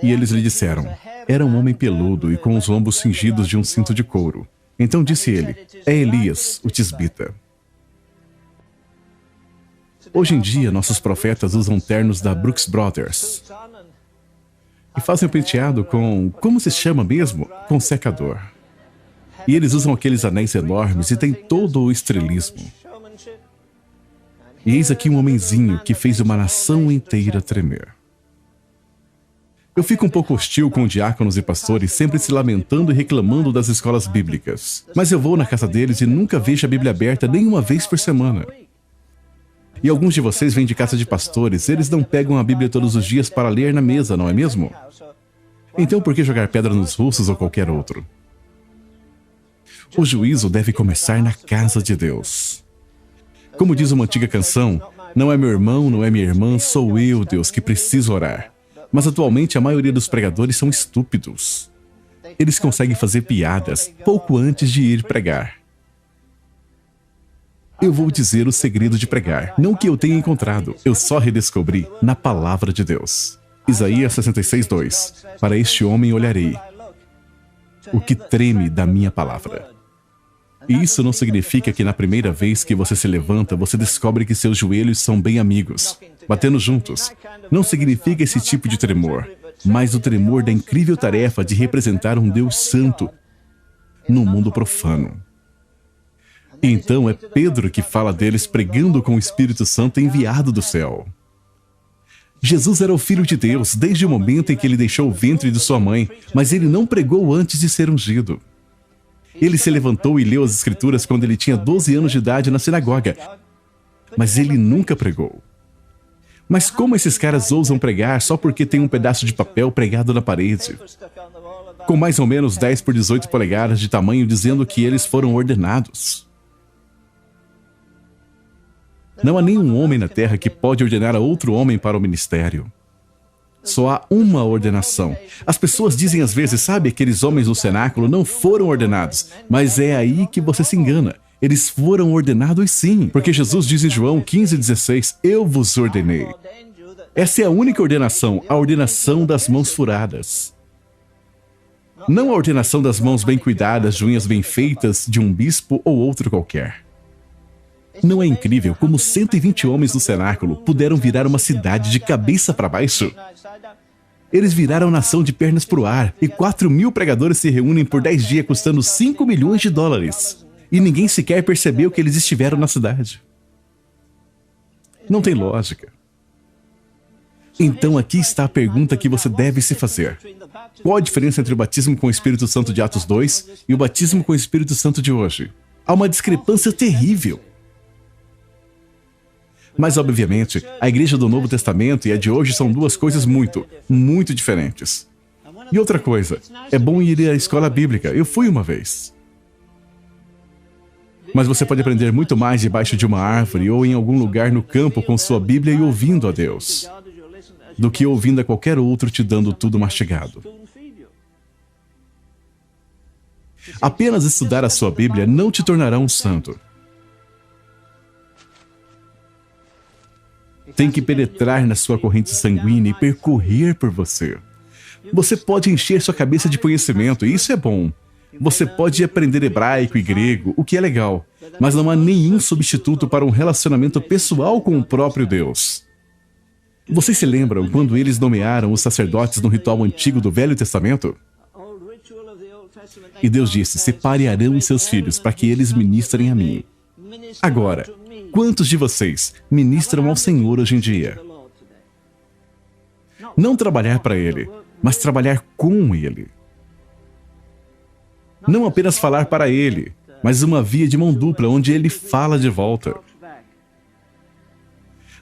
E eles lhe disseram: era um homem peludo e com os lombos cingidos de um cinto de couro. Então disse ele: é Elias, o tisbita. Hoje em dia, nossos profetas usam ternos da Brooks Brothers e fazem o penteado com, como se chama mesmo? Com secador. E eles usam aqueles anéis enormes e tem todo o estrelismo. E eis aqui um homenzinho que fez uma nação inteira tremer. Eu fico um pouco hostil com diáconos e pastores sempre se lamentando e reclamando das escolas bíblicas. Mas eu vou na casa deles e nunca vejo a Bíblia aberta nem uma vez por semana. E alguns de vocês vêm de casa de pastores, eles não pegam a Bíblia todos os dias para ler na mesa, não é mesmo? Então por que jogar pedra nos russos ou qualquer outro? O juízo deve começar na casa de Deus. Como diz uma antiga canção, não é meu irmão, não é minha irmã, sou eu, Deus, que preciso orar. Mas atualmente a maioria dos pregadores são estúpidos. Eles conseguem fazer piadas pouco antes de ir pregar. Eu vou dizer o segredo de pregar, não que eu tenha encontrado, eu só redescobri na palavra de Deus. Isaías 66:2. Para este homem olharei, o que treme da minha palavra. E isso não significa que na primeira vez que você se levanta, você descobre que seus joelhos são bem amigos, batendo juntos. Não significa esse tipo de tremor, mas o tremor da incrível tarefa de representar um Deus santo no mundo profano. E então é Pedro que fala deles pregando com o Espírito Santo enviado do céu. Jesus era o Filho de Deus desde o momento em que ele deixou o ventre de sua mãe, mas ele não pregou antes de ser ungido. Ele se levantou e leu as Escrituras quando ele tinha 12 anos de idade na sinagoga, mas ele nunca pregou. Mas como esses caras ousam pregar só porque tem um pedaço de papel pregado na parede, com mais ou menos 10 por 18 polegadas de tamanho, dizendo que eles foram ordenados? Não há nenhum homem na terra que pode ordenar a outro homem para o ministério. Só há uma ordenação. As pessoas dizem às vezes, sabe, aqueles homens no cenáculo não foram ordenados, mas é aí que você se engana. Eles foram ordenados sim, porque Jesus diz em João 15:16, eu vos ordenei. Essa é a única ordenação, a ordenação das mãos furadas. Não a ordenação das mãos bem cuidadas, de unhas bem feitas, de um bispo ou outro qualquer. Não é incrível como 120 homens no cenáculo puderam virar uma cidade de cabeça para baixo? Eles viraram nação de pernas para o ar, e 4.000 pregadores se reúnem por 10 dias custando $5 milhões. E ninguém sequer percebeu que eles estiveram na cidade. Não tem lógica. Então aqui está a pergunta que você deve se fazer. Qual a diferença entre o batismo com o Espírito Santo de Atos 2 e o batismo com o Espírito Santo de hoje? Há uma discrepância terrível. Mas, obviamente, a igreja do Novo Testamento e a de hoje são duas coisas muito diferentes. E outra coisa, é bom ir à escola bíblica. Eu fui uma vez. Mas você pode aprender muito mais debaixo de uma árvore ou em algum lugar no campo com sua Bíblia e ouvindo a Deus, do que ouvindo a qualquer outro te dando tudo mastigado. Apenas estudar a sua Bíblia não te tornará um santo. Tem que penetrar na sua corrente sanguínea e percorrer por você. Você pode encher sua cabeça de conhecimento, e isso é bom. Você pode aprender hebraico e grego, o que é legal, mas não há nenhum substituto para um relacionamento pessoal com o próprio Deus. Vocês se lembram quando eles nomearam os sacerdotes no ritual antigo do Velho Testamento? E Deus disse, separe Arão e seus filhos para que eles ministrem a mim. Agora, quantos de vocês ministram ao Senhor hoje em dia? Não trabalhar para Ele, mas trabalhar com Ele. Não apenas falar para Ele, mas uma via de mão dupla onde Ele fala de volta.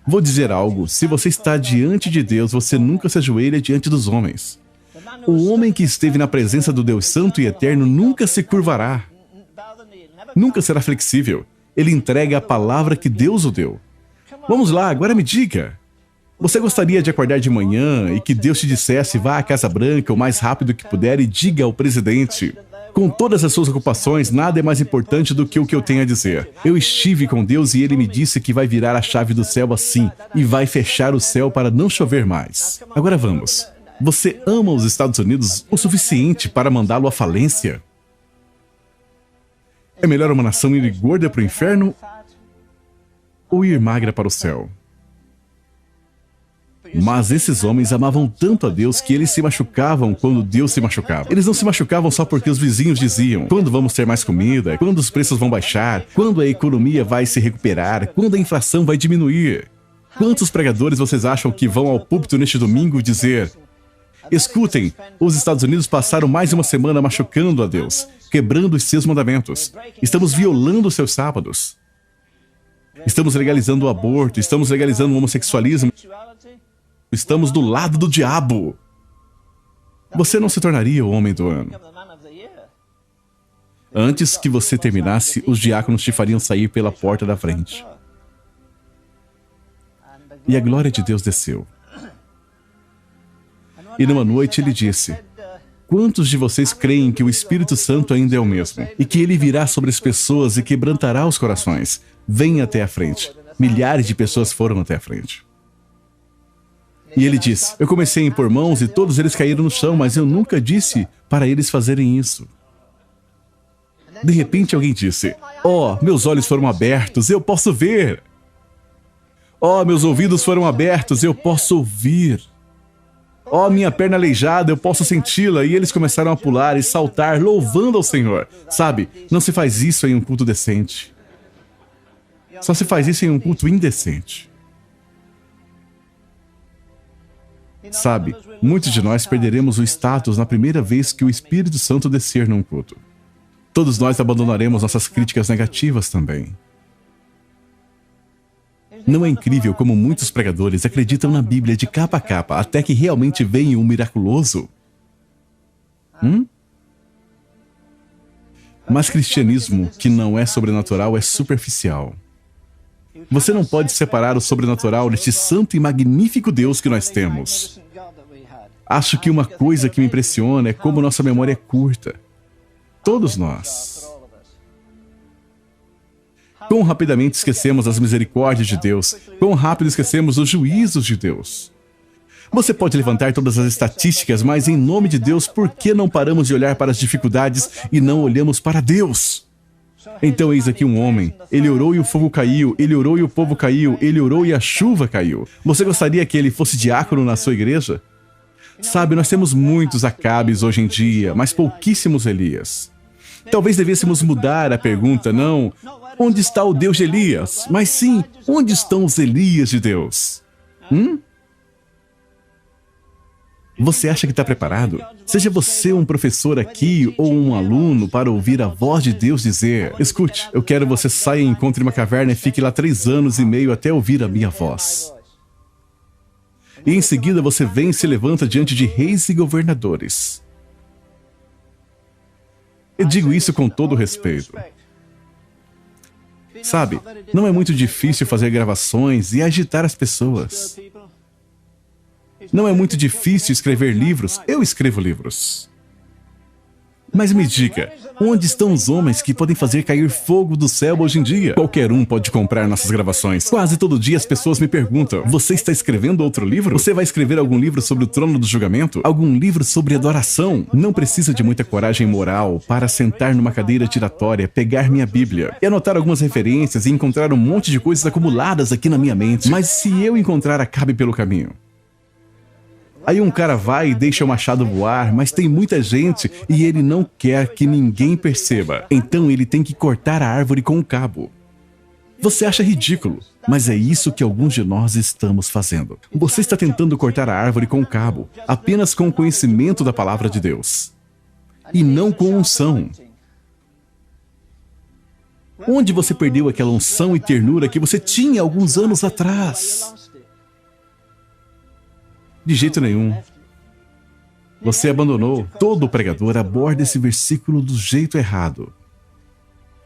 Vou dizer algo, se você está diante de Deus, você nunca se ajoelha diante dos homens. O homem que esteve na presença do Deus Santo e Eterno nunca se curvará. Nunca será flexível. Ele entrega a palavra que Deus o deu. Vamos lá, agora me diga. Você gostaria de acordar de manhã e que Deus te dissesse, vá à Casa Branca o mais rápido que puder e diga ao presidente, com todas as suas ocupações, nada é mais importante do que o que eu tenho a dizer. Eu estive com Deus e Ele me disse que vai virar a chave do céu assim, e vai fechar o céu para não chover mais. Agora vamos. Você ama os Estados Unidos o suficiente para mandá-lo à falência? É melhor uma nação ir gorda para o inferno ou ir magra para o céu? Mas esses homens amavam tanto a Deus que eles se machucavam quando Deus se machucava. Eles não se machucavam só porque os vizinhos diziam: quando vamos ter mais comida? Quando os preços vão baixar? Quando a economia vai se recuperar? Quando a inflação vai diminuir? Quantos pregadores vocês acham que vão ao púlpito neste domingo dizer: escutem, os Estados Unidos passaram mais de uma semana machucando a Deus, quebrando os seus mandamentos. Estamos violando os seus sábados. Estamos legalizando o aborto, estamos legalizando o homossexualismo. Estamos do lado do diabo. Você não se tornaria o homem do ano. Antes que você terminasse, os diáconos te fariam sair pela porta da frente. E a glória de Deus desceu. E numa noite ele disse: quantos de vocês creem que o Espírito Santo ainda é o mesmo? E que ele virá sobre as pessoas e quebrantará os corações? Venha até a frente. Milhares de pessoas foram até a frente. E ele disse: eu comecei a impor mãos e todos eles caíram no chão, mas eu nunca disse para eles fazerem isso. De repente alguém disse: oh, meus olhos foram abertos, eu posso ver. Oh, meus ouvidos foram abertos, eu posso ouvir. Oh, minha perna aleijada, eu posso senti-la. E eles começaram a pular e saltar, louvando ao Senhor. Sabe, não se faz isso em um culto decente. Só se faz isso em um culto indecente. Sabe, muitos de nós perderemos o status na primeira vez que o Espírito Santo descer num culto. Todos nós abandonaremos nossas críticas negativas também. Não é incrível como muitos pregadores acreditam na Bíblia de capa a capa até que realmente venha um miraculoso? Mas cristianismo que não é sobrenatural é superficial. Você não pode separar o sobrenatural deste santo e magnífico Deus que nós temos. Acho que uma coisa que me impressiona é como nossa memória é curta. Todos nós. Quão rapidamente esquecemos as misericórdias de Deus. Quão rápido esquecemos os juízos de Deus. Você pode levantar todas as estatísticas, mas em nome de Deus, por que não paramos de olhar para as dificuldades e não olhamos para Deus? Então eis aqui um homem. Ele orou e o fogo caiu. Ele orou e o povo caiu. Ele orou e a chuva caiu. Você gostaria que ele fosse diácono na sua igreja? Sabe, nós temos muitos Acabes hoje em dia, mas pouquíssimos Elias. Talvez devêssemos mudar a pergunta, não: onde está o Deus de Elias? Mas sim, onde estão os Elias de Deus? Você acha que está preparado? Seja você um professor aqui ou um aluno para ouvir a voz de Deus dizer: escute, eu quero que você saia e encontre uma caverna e fique lá 3 anos e meio até ouvir a minha voz. E em seguida você vem e se levanta diante de reis e governadores. Eu digo isso com todo respeito. Sabe, não é muito difícil fazer gravações e agitar as pessoas. Não é muito difícil escrever livros. Eu escrevo livros. Mas me diga, onde estão os homens que podem fazer cair fogo do céu hoje em dia? Qualquer um pode comprar nossas gravações. Quase todo dia as pessoas me perguntam: você está escrevendo outro livro? Você vai escrever algum livro sobre o trono do julgamento? Algum livro sobre adoração? Não precisa de muita coragem moral para sentar numa cadeira giratória, pegar minha Bíblia e anotar algumas referências e encontrar um monte de coisas acumuladas aqui na minha mente. Mas se eu encontrar Acabe pelo caminho? Aí um cara vai e deixa o machado voar, mas tem muita gente e ele não quer que ninguém perceba. Então ele tem que cortar a árvore com um cabo. Você acha ridículo, mas é isso que alguns de nós estamos fazendo. Você está tentando cortar a árvore com um cabo, apenas com o conhecimento da palavra de Deus. E não com unção. Onde você perdeu aquela unção e ternura que você tinha alguns anos atrás? De jeito nenhum. Você abandonou. Todo pregador aborda esse versículo do jeito errado.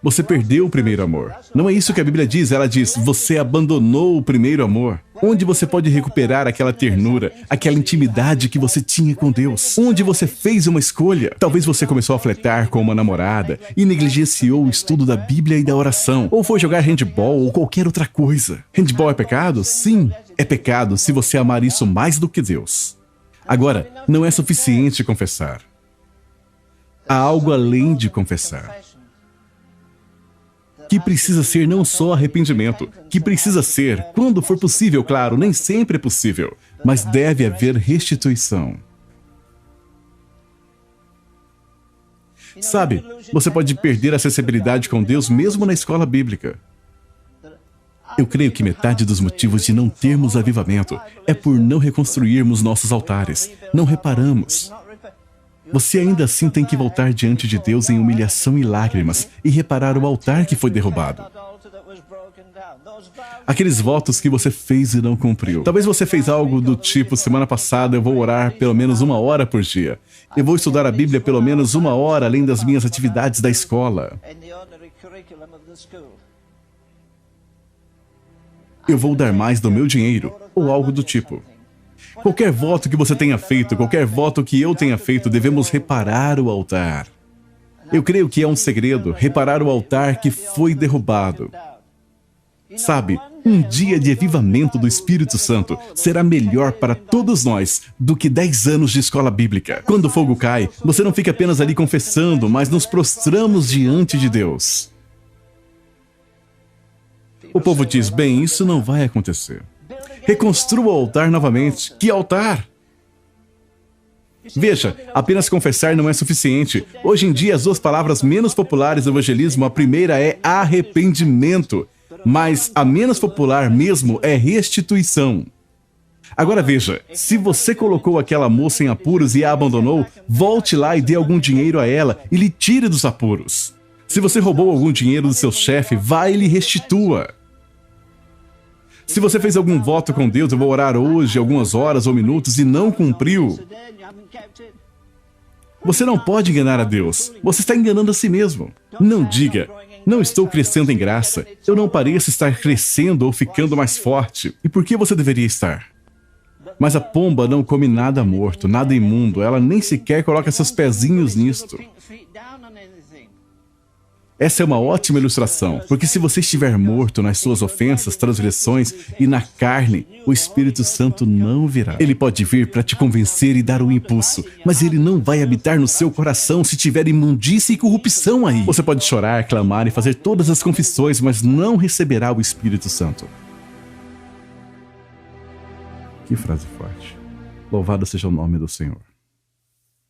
Você perdeu o primeiro amor. Não é isso que a Bíblia diz. Ela diz: você abandonou o primeiro amor. Onde você pode recuperar aquela ternura, aquela intimidade que você tinha com Deus? Onde você fez uma escolha? Talvez você começou a flertar com uma namorada e negligenciou o estudo da Bíblia e da oração. Ou foi jogar handball ou qualquer outra coisa. Handball é pecado? Sim, é pecado se você amar isso mais do que Deus. Agora, não é suficiente confessar. Há algo além de confessar. Que precisa ser não só arrependimento, que precisa ser, quando for possível, claro, nem sempre é possível, mas deve haver restituição. Sabe, você pode perder a acessibilidade com Deus mesmo na escola bíblica. Eu creio que metade dos motivos de não termos avivamento é por não reconstruirmos nossos altares, não reparamos. Você ainda assim tem que voltar diante de Deus em humilhação e lágrimas e reparar o altar que foi derrubado. Aqueles votos que você fez e não cumpriu. Talvez você fez algo do tipo: semana passada eu vou orar pelo menos 1 hora por dia. Eu vou estudar a Bíblia pelo menos 1 hora além das minhas atividades da escola. Eu vou dar mais do meu dinheiro, ou algo do tipo. Qualquer voto que você tenha feito, qualquer voto que eu tenha feito, devemos reparar o altar. Eu creio que é um segredo, reparar o altar que foi derrubado. Sabe, um dia de avivamento do Espírito Santo será melhor para todos nós do que 10 anos de escola bíblica. Quando o fogo cai, você não fica apenas ali confessando, mas nos prostramos diante de Deus. O povo diz: bem, isso não vai acontecer. Reconstrua o altar novamente. Que altar? Veja, apenas confessar não é suficiente. Hoje em dia, as 2 palavras menos populares do evangelismo, a primeira é arrependimento, mas a menos popular mesmo é restituição. Agora veja, se você colocou aquela moça em apuros e a abandonou, volte lá e dê algum dinheiro a ela e lhe tire dos apuros. Se você roubou algum dinheiro do seu chefe, vá e lhe restitua. Se você fez algum voto com Deus: eu vou orar hoje algumas horas ou minutos, e não cumpriu, você não pode enganar a Deus. Você está enganando a si mesmo. Não diga: não estou crescendo em graça. Eu não pareço estar crescendo ou ficando mais forte. E por que você deveria estar? Mas a pomba não come nada morto, nada imundo. Ela nem sequer coloca seus pezinhos nisto. Essa é uma ótima ilustração, porque se você estiver morto nas suas ofensas, transgressões e na carne, o Espírito Santo não virá. Ele pode vir para te convencer e dar um impulso, mas ele não vai habitar no seu coração se tiver imundície e corrupção aí. Você pode chorar, clamar e fazer todas as confissões, mas não receberá o Espírito Santo. Que frase forte. Louvado seja o nome do Senhor.